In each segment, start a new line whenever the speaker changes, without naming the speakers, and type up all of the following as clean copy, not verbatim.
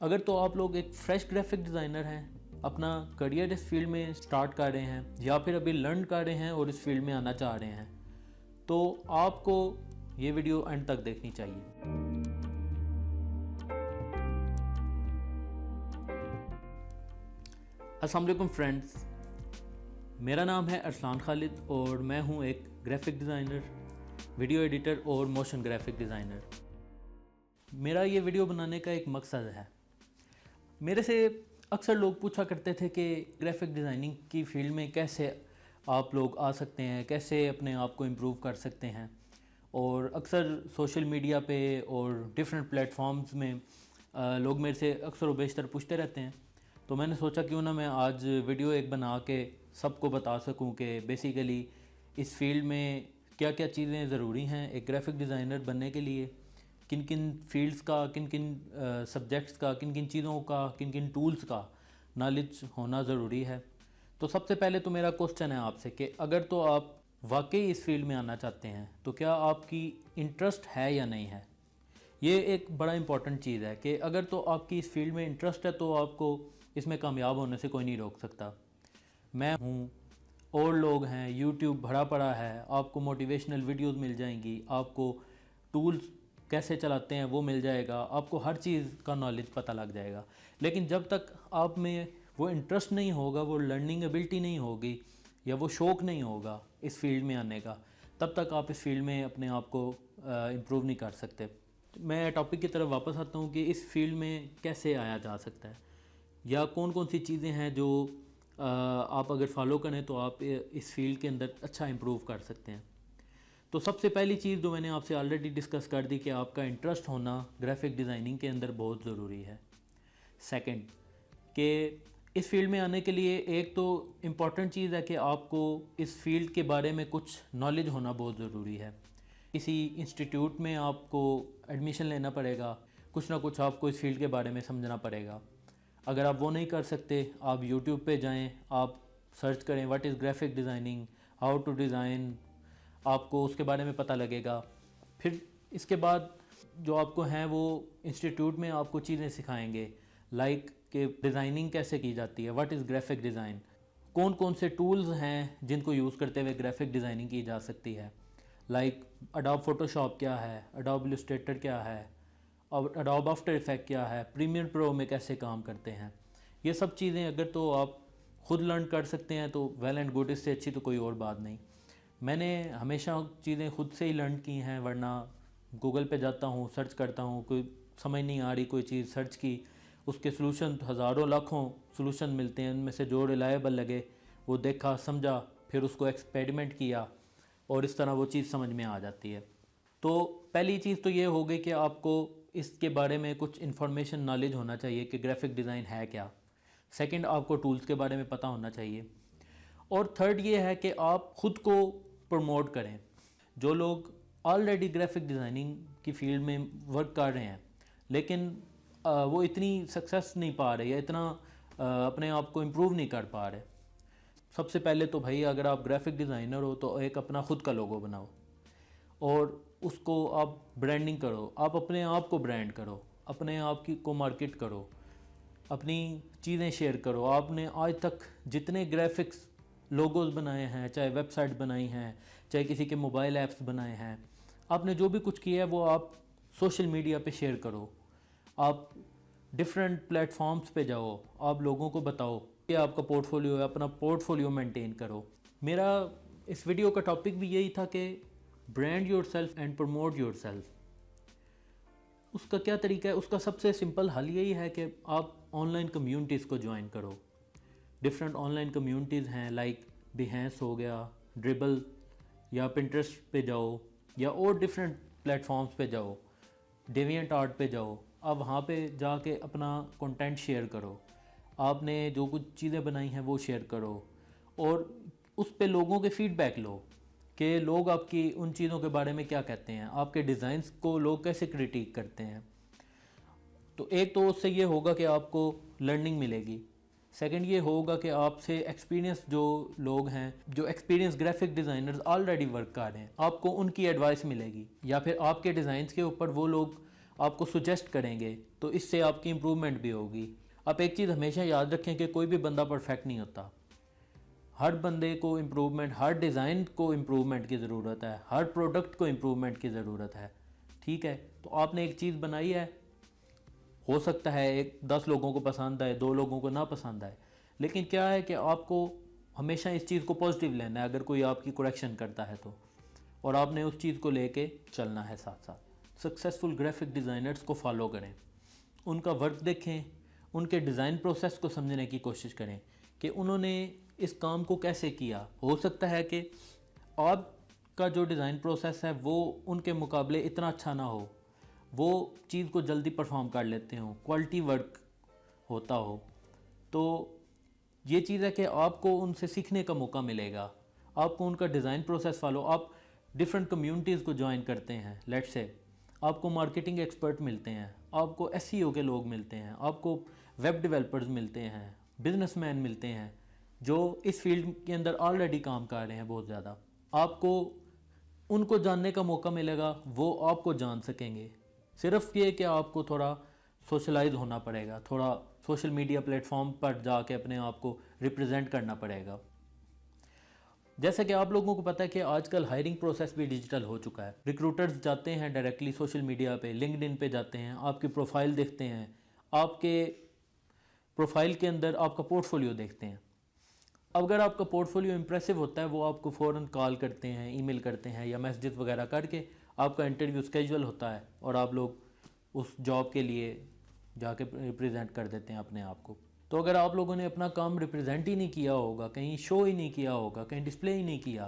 अगर तो आप लोग एक फ्रेश ग्राफिक डिज़ाइनर हैं, अपना करियर इस फील्ड में स्टार्ट कर रहे हैं या फिर अभी लर्न कर रहे हैं और इस फील्ड में आना चाह रहे हैं, तो आपको ये वीडियो एंड तक देखनी चाहिए। अस्सलाम वालेकुम फ्रेंड्स, मेरा नाम है अरसलान खालिद और मैं हूँ एक ग्राफिक डिज़ाइनर, वीडियो एडिटर और मोशन ग्राफिक डिज़ाइनर। मेरा ये वीडियो बनाने का एक मकसद है। मेरे से अक्सर लोग पूछा करते थे कि ग्राफिक डिज़ाइनिंग की फील्ड में कैसे आप लोग आ सकते हैं, कैसे अपने आप को इम्प्रूव कर सकते हैं। और अक्सर सोशल मीडिया पे और डिफरेंट प्लेटफॉर्म्स में लोग मेरे से अक्सर व बेशतर पूछते रहते हैं। तो मैंने सोचा क्यों ना मैं आज वीडियो एक बना के सबको बता सकूं कि बेसिकली इस फील्ड में क्या क्या चीज़ें ज़रूरी हैं एक ग्राफिक डिज़ाइनर बनने के लिए, किन किन फील्ड्स का, किन किन सब्जेक्ट्स का, किन किन चीज़ों का, किन किन टूल्स का नॉलेज होना ज़रूरी है। तो सबसे पहले तो मेरा क्वेश्चन है आपसे कि अगर तो आप वाकई इस फील्ड में आना चाहते हैं तो क्या आपकी इंटरेस्ट है या नहीं है। ये एक बड़ा इंपॉर्टेंट चीज़ है कि अगर तो आपकी इस फील्ड में इंटरेस्ट है तो आपको इसमें कामयाब होने से कोई नहीं रोक सकता। मैं हूँ और लोग हैं, यूट्यूब भरा पड़ा है, आपको मोटिवेशनल वीडियोस मिल जाएंगी, आपको टूल्स कैसे चलाते हैं वो मिल जाएगा, आपको हर चीज़ का नॉलेज पता लग जाएगा। लेकिन जब तक आप में वो इंटरेस्ट नहीं होगा, वो लर्निंग एबिलिटी नहीं होगी या वो शौक़ नहीं होगा इस फील्ड में आने का, तब तक आप इस फील्ड में अपने आप को इम्प्रूव नहीं कर सकते। मैं टॉपिक की तरफ वापस आता हूँ कि इस फील्ड में कैसे आया जा सकता है या कौन कौन सी चीज़ें हैं जो आप अगर फॉलो करें तो आप इस फील्ड के अंदर अच्छा इम्प्रूव कर सकते हैं। तो सबसे पहली चीज़ जो मैंने आपसे ऑलरेडी डिस्कस कर दी कि आपका इंटरेस्ट होना ग्राफिक डिज़ाइनिंग के अंदर बहुत ज़रूरी है। सेकंड, कि इस फील्ड में आने के लिए एक तो इम्पॉर्टेंट चीज़ है कि आपको इस फील्ड के बारे में कुछ नॉलेज होना बहुत ज़रूरी है। किसी इंस्टीट्यूट में आपको एडमिशन लेना पड़ेगा, कुछ ना कुछ आपको इस फील्ड के बारे में समझना पड़ेगा। अगर आप वो नहीं कर सकते, आप यूट्यूब पे जाएं, आप सर्च करें what is graphic designing, how to design, आपको उसके बारे में पता लगेगा। फिर इसके बाद जो आपको हैं वो इंस्टीट्यूट में आपको चीज़ें सिखाएंगे लाइक कि डिज़ाइनिंग कैसे की जाती है, व्हाट इज़ ग्राफिक डिज़ाइन, कौन कौन से टूल्स हैं जिनको यूज़ करते हुए ग्राफिक डिज़ाइनिंग की जा सकती है, लाइक अडोब फोटोशॉप क्या है, अडोब इलस्ट्रेटर क्या है, और अडोब आफ्टर इफेक्ट क्या है, प्रीमियर प्रो में कैसे काम करते हैं। ये सब चीज़ें अगर तो आप खुद लर्न कर सकते हैं तो वेल एंड गुड, इससे अच्छी तो कोई और बात नहीं। मैंने हमेशा चीज़ें खुद से ही लर्न की हैं, वरना गूगल पे जाता हूँ, सर्च करता हूँ, कोई समझ नहीं आ रही कोई चीज़, सर्च की, उसके सलूशन हज़ारों लाखों सलूशन मिलते हैं, उनमें से जो रिलायबल लगे वो देखा, समझा, फिर उसको एक्सपेरिमेंट किया और इस तरह वो चीज़ समझ में आ जाती है। तो पहली चीज़ तो ये हो गई कि आपको इसके बारे में कुछ इन्फॉर्मेशन, नॉलेज होना चाहिए कि ग्राफिक डिज़ाइन है क्या। सेकंड, आपको टूल्स के बारे में पता होना चाहिए। और थर्ड ये है कि आप खुद को प्रमोट करें। जो लोग ऑलरेडी ग्राफिक डिज़ाइनिंग की फील्ड में वर्क कर रहे हैं लेकिन वो इतनी सक्सेस नहीं पा रहे या इतना अपने आप को इम्प्रूव नहीं कर पा रहे, सबसे पहले तो भाई अगर आप ग्राफिक डिज़ाइनर हो तो एक अपना खुद का लोगो बनाओ और उसको आप ब्रांडिंग करो, आप अपने आप को ब्रांड करो, अपने आप की को मार्केट करो, अपनी चीज़ें शेयर करो। आपने आज तक जितने ग्राफिक्स लोगोस बनाए हैं, चाहे वेबसाइट बनाई हैं, चाहे किसी के मोबाइल ऐप्स बनाए हैं, आपने जो भी कुछ किया है वो आप सोशल मीडिया पे शेयर करो, आप डिफरेंट प्लेटफॉर्म्स पे जाओ, आप लोगों को बताओ कि आपका पोर्टफोलियो है, अपना पोर्टफोलियो मेंटेन करो। मेरा इस वीडियो का टॉपिक भी यही था कि brand yourself and promote yourself. उसका क्या तरीका है? उसका सबसे सिंपल हल यही है कि आप ऑनलाइन कम्युनिटीज़ को ज्वाइन करो। डिफरेंट ऑनलाइन कम्युनिटीज़ हैं लाइक बिहेंस हो गया, ड्रिबल, या पिंटरेस्ट पे जाओ या और डिफरेंट प्लेटफॉर्म्स पे जाओ, डेविएंट आर्ट पे जाओ। आप वहाँ पे जाके अपना कंटेंट शेयर करो, आपने जो कुछ चीज़ें बनाई हैं वो शेयर करो और उस पे लोगों के फीडबैक लो कि लोग आपकी उन चीज़ों के बारे में क्या कहते हैं, आपके डिज़ाइंस को लोग कैसे क्रिटिक करते हैं। तो एक तो उससे ये होगा कि आपको लर्निंग मिलेगी। सेकंड ये होगा कि आपसे एक्सपीरियंस जो लोग हैं, जो experience graphic designers already work कर रहे हैं, आपको उनकी एडवाइस मिलेगी या फिर आपके डिज़ाइंस के ऊपर वो लोग आपको सुजेस्ट करेंगे, तो इससे आपकी इम्प्रूवमेंट भी होगी। आप एक चीज़ हमेशा याद रखें कि कोई भी बंदा परफेक्ट नहीं होता। हर बंदे को इम्प्रूवमेंट, हर डिज़ाइन को इम्प्रूवमेंट की ज़रूरत है, हर प्रोडक्ट को इम्प्रूवमेंट की ज़रूरत है। ठीक है, तो आपने एक चीज़ बनाई है, हो सकता है 10 लोगों को पसंद आए, 2 लोगों को ना पसंद आए, लेकिन क्या है कि आपको हमेशा इस चीज़ को पॉजिटिव लेना है अगर कोई आपकी करेक्शन करता है तो, और आपने उस चीज़ को लेके चलना है साथ साथ। सक्सेसफुल ग्राफिक डिज़ाइनर्स को फॉलो करें, उनका वर्क देखें, उनके डिज़ाइन प्रोसेस को समझने की कोशिश करें कि उन्होंने इस काम को कैसे किया। हो सकता है कि आपका जो डिज़ाइन प्रोसेस है वो उनके मुकाबले इतना अच्छा ना हो, वो चीज़ को जल्दी परफॉर्म कर लेते हो, क्वालिटी वर्क होता हो, तो ये चीज़ है कि आपको उनसे सीखने का मौका मिलेगा। आपको उनका डिज़ाइन प्रोसेस फॉलो, आप डिफरेंट कम्युनिटीज़ को ज्वाइन करते हैं, लेट से आपको मार्केटिंग एक्सपर्ट मिलते हैं, आपको एसईओ के लोग मिलते हैं, आपको वेब डेवलपर्स मिलते हैं, बिजनेसमैन मिलते हैं जो इस फील्ड के अंदर ऑलरेडी काम कर रहे हैं बहुत ज़्यादा। आपको उनको जानने का मौका मिलेगा, वो आपको जान सकेंगे। सिर्फ ये कि आपको थोड़ा सोशलाइज होना पड़ेगा, थोड़ा सोशल मीडिया प्लेटफॉर्म पर जाके अपने आप को रिप्रेजेंट करना पड़ेगा। जैसे कि आप लोगों को पता है कि आजकल हायरिंग प्रोसेस भी डिजिटल हो चुका है। रिक्रूटर्स जाते हैं डायरेक्टली सोशल मीडिया पे, लिंक्डइन पे जाते हैं, आपकी प्रोफाइल देखते हैं, आपके प्रोफाइल के अंदर आपका पोर्टफोलियो देखते हैं। अगर आपका पोर्टफोलियो इंप्रेसिव होता है, वो आपको फ़ौरन कॉल करते हैं, ईमेल करते हैं या मैसेजेस वगैरह करके आपका इंटरव्यू स्केजुअल होता है और आप लोग उस जॉब के लिए जाके रिप्रेजेंट कर देते हैं अपने आप को। तो अगर आप लोगों ने अपना काम रिप्रेजेंट ही नहीं किया होगा, कहीं शो ही नहीं किया होगा, कहीं डिस्प्ले ही नहीं किया,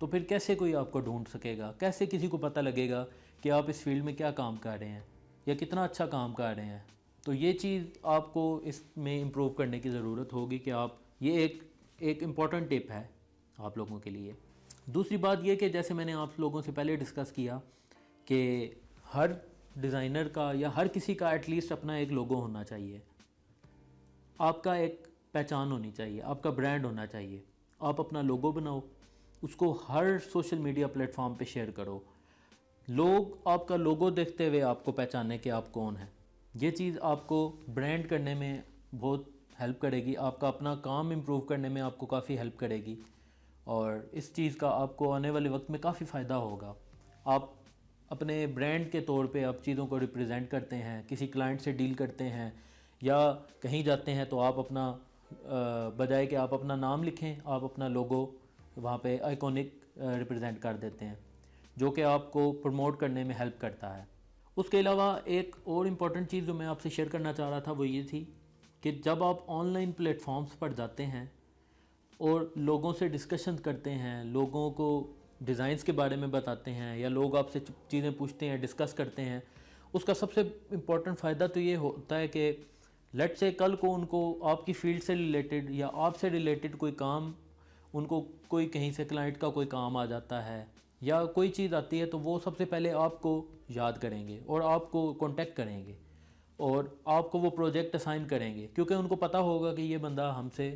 तो फिर कैसे कोई आपको ढूंढ सकेगा, कैसे किसी को पता लगेगा कि आप इस फील्ड में क्या काम कर रहे हैं या कितना अच्छा काम कर रहे हैं। तो ये चीज़ आपको इसमें इम्प्रूव करने की ज़रूरत होगी कि आप, ये एक इम्पॉर्टेंट टिप है आप लोगों के लिए। दूसरी बात ये कि जैसे मैंने आप लोगों से पहले डिस्कस किया कि हर डिज़ाइनर का या हर किसी का एटलीस्ट अपना एक लोगो होना चाहिए, आपका एक पहचान होनी चाहिए, आपका ब्रांड होना चाहिए। आप अपना लोगो बनाओ, उसको हर सोशल मीडिया प्लेटफॉर्म पे शेयर करो, लोग आपका लोगो देखते हुए आपको पहचाने कि आप कौन हैं। ये चीज़ आपको ब्रांड करने में बहुत हेल्प करेगी, आपका अपना काम इम्प्रूव करने में आपको काफ़ी हेल्प करेगी, और इस चीज़ का आपको आने वाले वक्त में काफ़ी फ़ायदा होगा। आप अपने ब्रांड के तौर पे आप चीज़ों को रिप्रेजेंट करते हैं, किसी क्लाइंट से डील करते हैं या कहीं जाते हैं, तो आप अपना बजाय कि आप अपना नाम लिखें, आप अपना लोगो वहाँ पे आइकॉनिक रिप्रेजेंट कर देते हैं, जो कि आपको प्रमोट करने में हेल्प करता है। उसके अलावा एक और इम्पॉर्टेंट चीज़ जो मैं आपसे शेयर करना चाह रहा था वो ये थी कि जब आप ऑनलाइन प्लेटफॉर्म्स पर जाते हैं और लोगों से डिस्कशन करते हैं, लोगों को डिज़ाइंस के बारे में बताते हैं या लोग आपसे चीज़ें पूछते हैं, डिस्कस करते हैं, उसका सबसे इम्पोर्टेंट फ़ायदा तो ये होता है कि लेट से कल को उनको आपकी फ़ील्ड से रिलेटेड या आपसे रिलेटेड कोई काम, उनको कोई कहीं से क्लाइंट का कोई काम आ जाता है या कोई चीज़ आती है, तो वो सबसे पहले आपको याद करेंगे और आपको कांटेक्ट करेंगे और आपको वो प्रोजेक्ट असाइन करेंगे, क्योंकि उनको पता होगा कि ये बंदा हमसे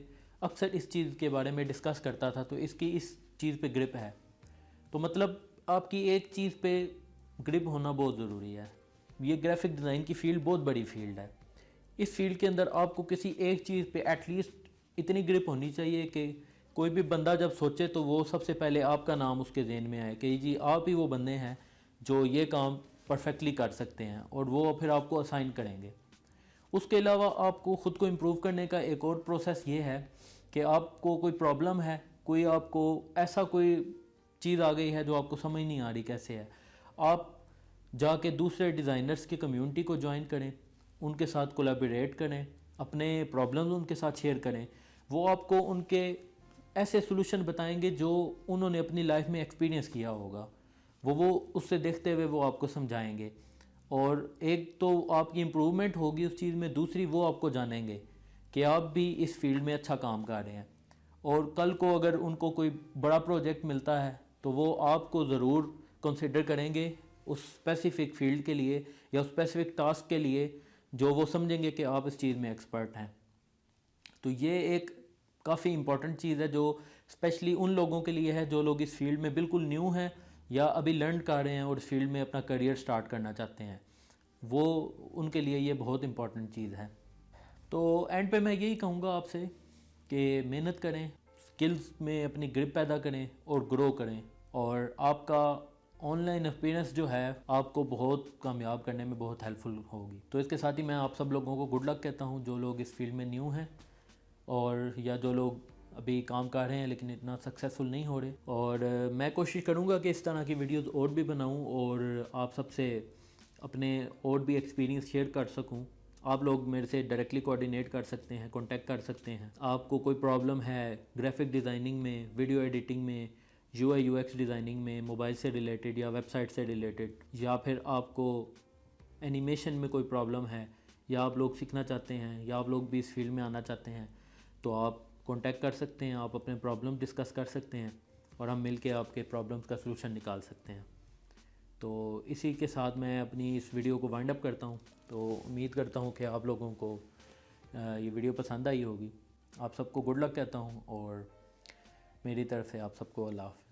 अक्सर इस चीज़ के बारे में डिस्कस करता था, तो इसकी इस चीज़ पे ग्रिप है। तो मतलब आपकी एक चीज़ पे ग्रिप होना बहुत ज़रूरी है। ये ग्राफिक डिज़ाइन की फ़ील्ड बहुत बड़ी फील्ड है। इस फील्ड के अंदर आपको किसी एक चीज़ पे एटलीस्ट इतनी ग्रिप होनी चाहिए कि कोई भी बंदा जब सोचे तो वो सबसे पहले आपका नाम उसके जहन में आए कि जी आप ही वो बंदे हैं जो ये काम परफेक्टली कर सकते हैं, और वो फिर आपको असाइन करेंगे। उसके अलावा आपको ख़ुद को इम्प्रूव करने का एक और प्रोसेस ये है कि आपको कोई प्रॉब्लम है, कोई आपको ऐसा कोई चीज़ आ गई है जो आपको समझ नहीं आ रही कैसे है, आप जाके दूसरे डिज़ाइनर्स की कम्युनिटी को ज्वाइन करें, उनके साथ कोलैबोरेट करें, अपने प्रॉब्लम्स उनके साथ शेयर करें। वो आपको उनके ऐसे सॉल्यूशन बताएंगे जो उन्होंने अपनी लाइफ में एक्सपीरियंस किया होगा, वो उससे देखते हुए वो आपको समझाएंगे, और एक तो आपकी इम्प्रूवमेंट होगी उस चीज़ में, दूसरी वो आपको जानेंगे कि आप भी इस फील्ड में अच्छा काम कर रहे हैं, और कल को अगर उनको कोई बड़ा प्रोजेक्ट मिलता है तो वो आपको ज़रूर कंसिडर करेंगे उस स्पेसिफ़िक फील्ड के लिए या उस स्पेसिफ़िक टास्क के लिए जो वो समझेंगे कि आप इस चीज़ में एक्सपर्ट हैं। तो ये एक काफ़ी इम्पॉर्टेंट चीज़ है जो स्पेशली उन लोगों के लिए है जो लोग इस फील्ड में बिल्कुल न्यू हैं या अभी लर्न कर रहे हैं और इस फील्ड में अपना करियर स्टार्ट करना चाहते हैं। वो उनके लिए ये बहुत इम्पॉर्टेंट चीज़ है। तो एंड पे मैं यही कहूँगा आपसे कि मेहनत करें, स्किल्स में अपनी ग्रिप पैदा करें और ग्रो करें, और आपका ऑनलाइन एक्सपीरियंस जो है आपको बहुत कामयाब करने में बहुत हेल्पफुल होगी। तो इसके साथ ही मैं आप सब लोगों को गुड लक कहता हूँ, जो लोग इस फील्ड में न्यू हैं और या जो लोग अभी काम कर रहे हैं लेकिन इतना सक्सेसफुल नहीं हो रहे। और मैं कोशिश करूँगा कि इस तरह की वीडियोस और भी बनाऊँ और आप सबसे अपने और भी एक्सपीरियंस शेयर कर सकूँ। आप लोग मेरे से डायरेक्टली कोऑर्डिनेट कर सकते हैं, कांटेक्ट कर सकते हैं। आपको कोई प्रॉब्लम है ग्राफिक डिज़ाइनिंग में, वीडियो एडिटिंग में, UI UX डिज़ाइनिंग में, मोबाइल से रिलेटेड या वेबसाइट से रिलेटेड, या फिर आपको एनिमेशन में कोई प्रॉब्लम है, या आप लोग सीखना चाहते हैं, या आप लोग भी इस फील्ड में आना चाहते हैं, तो आप कांटेक्ट कर सकते हैं। आप अपने प्रॉब्लम डिस्कस कर सकते हैं और हम मिलके आपके प्रॉब्लम्स का सलूशन निकाल सकते हैं। तो इसी के साथ मैं अपनी इस वीडियो को वाइंड अप करता हूँ। तो उम्मीद करता हूँ कि आप लोगों को ये वीडियो पसंद आई होगी। आप सबको गुड लक कहता हूँ और मेरी तरफ से आप सबको अल्लाह हाफ़िज़।